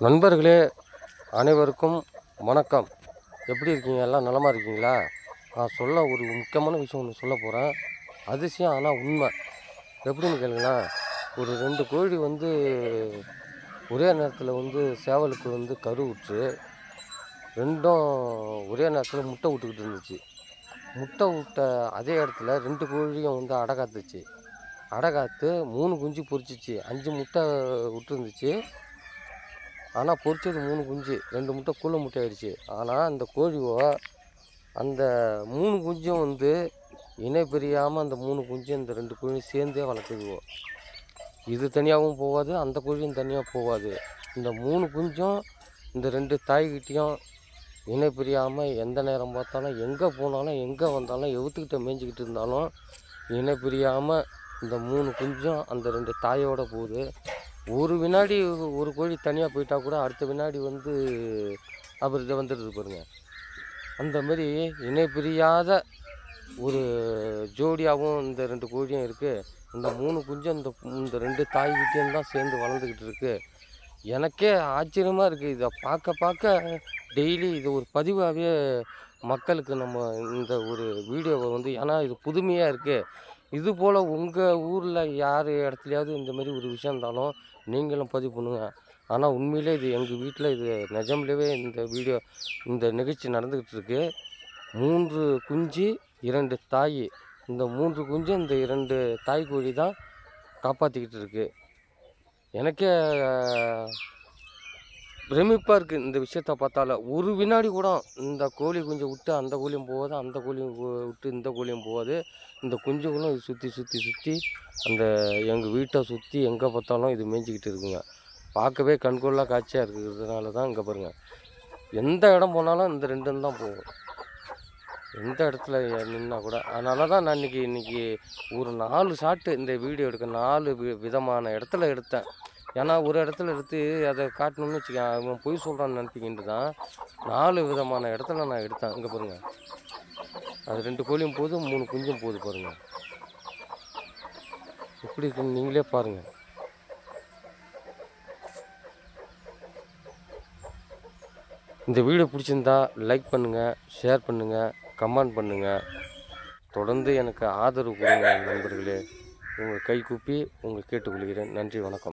நண்பர்களே அனைவருக்கும் வணக்கம். எப்படி இருக்கீங்க? எல்லாம் நலமாக இருக்கீங்களா? நான் ஒரு முக்கியமான விஷயம் ஒன்று சொல்ல போகிறேன். அதிசயம் ஆனால் உண்மை. எப்படின்னு கேளுங்களேன். ஒரு 2 கோழி ஒரே நேரத்தில் சேவலுக்கு கரு விட்டு 2ம் ஒரே நேரத்தில் முட்டை விட்டுக்கிட்டு இருந்துச்சு. முட்டை விட்ட அதே இடத்துல 2 கோழியும் அடை காத்துச்சு. அடை காத்து 3 குஞ்சு பொரிச்சிச்சு. 5 முட்டை விட்டுருந்துச்சு. ஆனால் பொரிச்சது 3 குஞ்சு, 2 முட்டை கூழ முட்டை ஆயிடுச்சு. ஆனால் அந்த கோழிவோ அந்த 3 குஞ்சும் இணை பிரியாமல் அந்த 3 குஞ்சும் இந்த 2 கோழியும் சேர்ந்தே வளர்க்குதுவோ. இது தனியாகவும் போகாது, அந்த கோழியும் தனியாக போகாது. இந்த 3 குஞ்சும் இந்த 2 தாய்கிட்டையும் இணை பிரியாமல் எந்த நேரம் பார்த்தாலும், எங்கே போனாலும், எங்கே வந்தாலும், எவுத்துக்கிட்ட மேய்ஞ்சிக்கிட்டு இருந்தாலும் இணை பிரியாமல் இந்த 3 குஞ்சும் அந்த 2 தாயோடு போகுது. ஒரு வினாடி ஒரு கோழி தனியாக போயிட்டா கூட அடுத்த வினாடி அப்புறம் இதை வந்துடுது பாருங்கள். அந்தமாரி இணை பிரியாத ஒரு ஜோடியாகவும் இந்த 2 கோழியும் இருக்குது. இந்த 3 குஞ்சும் இந்த 2 தாய்கிட்டையும் தான் சேர்ந்து வளர்ந்துக்கிட்டு இருக்குது. எனக்கே ஆச்சரியமாக இருக்குது. இதை பார்க்க டெய்லி இது ஒரு பதிவாகவே மக்களுக்கு நம்ம இந்த ஒரு வீடியோவை ஏன்னா இது புதுமையாக இருக்குது. இதுபோல் உங்கள் ஊரில் யார் இடத்துலையாவது இந்தமாரி ஒரு விஷயம் இருந்தாலும் நீங்களும் பதிவு பண்ணுங்கள். ஆனால் உண்மையிலே இது எங்கள் வீட்டில் இது நிஜம்லேயே இந்த நிகழ்ச்சி நடந்துக்கிட்டு இருக்குது. 3 குஞ்சு 2 தாய். இந்த 3 குஞ்சு இந்த 2 தாய் கோழி தான் காப்பாற்றிக்கிட்டு இருக்குது. எனக்கே பிரமிப்பாக இருக்குது இந்த விஷயத்தை பார்த்தால. ஒரு வினாடி கூட இந்த கோழி குஞ்சை விட்டு அந்த கோழியும் போகாது, அந்த கோழியும் விட்டு இந்த கோழியும் போகாது. இந்த குஞ்சுகளும் சுற்றி அந்த எங்கள் வீட்டை சுற்றி எங்கே பார்த்தாலும் இது மேய்ஞ்சிக்கிட்டு இருக்குங்க. பார்க்கவே கண்கொள்ளா காட்சியாக இருக்கிறதுனால தான் இங்கே பாருங்கள். எந்த இடம் போனாலும் இந்த 2 தான் போகும். எந்த இடத்துல நின்னா கூட. அதனால தான் நான் இன்றைக்கி ஒரு 4 ஷாட்டு இந்த வீடியோ எடுக்க 4 விதமான இடத்துல எடுத்தேன். ஏன்னா ஒரு இடத்துல எடுத்து அதை காட்டணும்னு வச்சுக்க அவன் பொய் சொல்கிறான்னு நினைப்பிக்கிட்டு தான் 4 விதமான இடத்துல நான் எடுத்தேன். இங்கே பாருங்கள். அது 2 கோழியும் போகுது, 3 குஞ்சும் போகுது பாருங்கள். எப்படி இருக்குன்னு நீங்களே பாருங்கள். இந்த வீடியோ பிடிச்சிருந்தா லைக் பண்ணுங்கள், ஷேர் பண்ணுங்கள், கமெண்ட் பண்ணுங்கள். தொடர்ந்து எனக்கு ஆதரவு கொடுங்க நண்பர்களே. உங்கள் கை கூப்பி கேட்டுக்கொள்கிறேன். நன்றி, வணக்கம்.